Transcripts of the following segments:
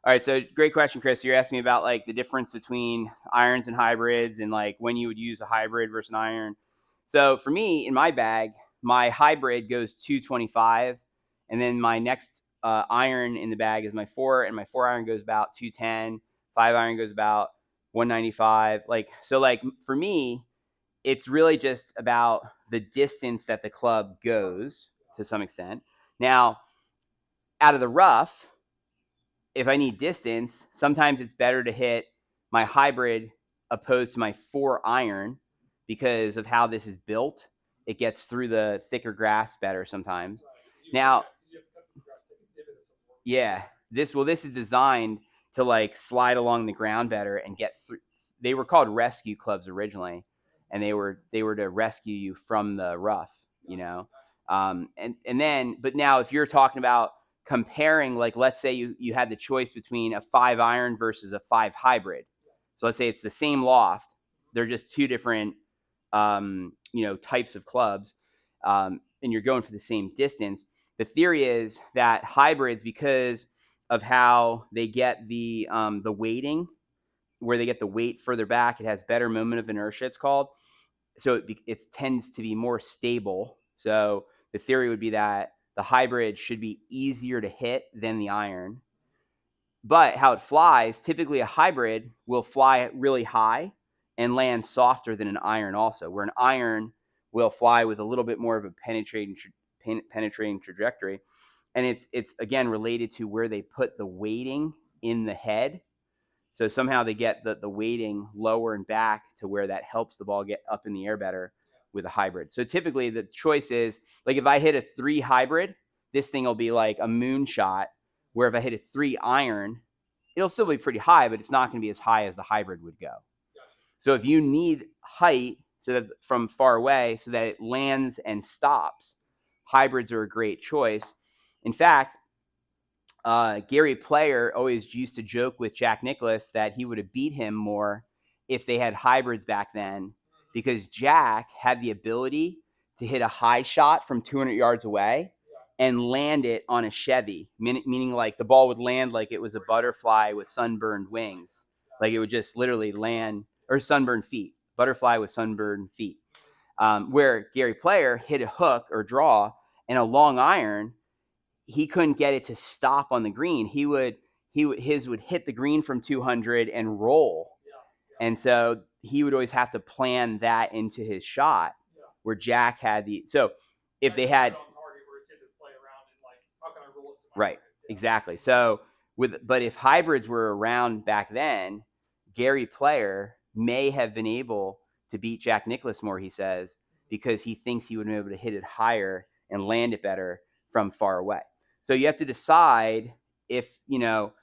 All right, so great question, Chris. You're asking me about like the difference between irons and hybrids, and like when you would use a hybrid versus an iron. So for me, in my bag, my hybrid goes 225, and then my next iron in the bag is my 4, and my 4 iron goes about 210. 5 iron goes about 195. Like so, like for me, it's really just about the distance that the club goes to some extent. Now, out of the rough, if I need distance, sometimes it's better to hit my hybrid opposed to my 4 iron because of how this is built. It gets through the thicker grass better sometimes. Now, yeah, this is designed to like slide along the ground better and get through. They were called rescue clubs originally, and they were to rescue you from the rough, you know. And then, but now if you're talking about comparing, like let's say you had the choice between a 5 iron versus a 5 hybrid. So let's say it's the same loft, they're just two different types of clubs, and you're going for the same distance. The theory is that hybrids, because of how they get the weighting, where they get the weight further back, it has better moment of inertia, it's called. So it tends to be more stable. So the theory would be that the hybrid should be easier to hit than the iron. But how it flies, typically a hybrid will fly really high and land softer than an iron also, where an iron will fly with a little bit more of a penetrating trajectory. And it's again related to where they put the weighting in the head. So somehow they get the weighting lower and back to where that helps the ball get up in the air better with a hybrid. So typically the choice is, like if I hit a 3 hybrid, this thing will be like a moonshot, where if I hit a 3 iron, it'll still be pretty high, but it's not going to be as high as the hybrid would go. So if you need height so that from far away so that it lands and stops, hybrids are a great choice. In fact, Gary Player always used to joke with Jack Nicklaus that he would have beat him more if they had hybrids back then, because Jack had the ability to hit a high shot from 200 yards away and land it on a Chevy, meaning like the ball would land like it was a butterfly with sunburned wings. Like it would just literally land, or sunburned feet, butterfly with sunburned feet. Where Gary Player hit a hook or draw and a long iron, he couldn't get it to stop on the green. His would hit the green from 200 and roll. And so he would always have to plan that into his shot, where Jack had so if they had, right, exactly. So but if hybrids were around back then, Gary Player may have been able to beat Jack Nicklaus more, he says, because he thinks he would be able to hit it higher and land it better from far away. So you have to decide if, now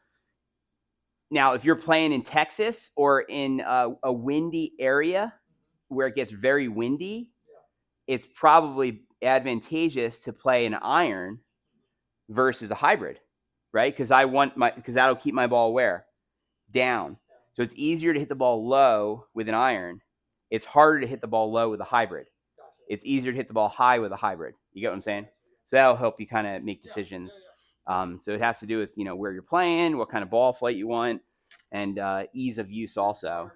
if you're playing in Texas or in a windy area where it gets very windy, it's probably advantageous to play an iron versus a hybrid, right? Because that'll keep my ball where? Down. So it's easier to hit the ball low with an iron. It's harder to hit the ball low with a hybrid. It's easier to hit the ball high with a hybrid. You get what I'm saying? So that'll help you kind of make decisions. So it has to do with where you're playing, what kind of ball flight you want, and ease of use also.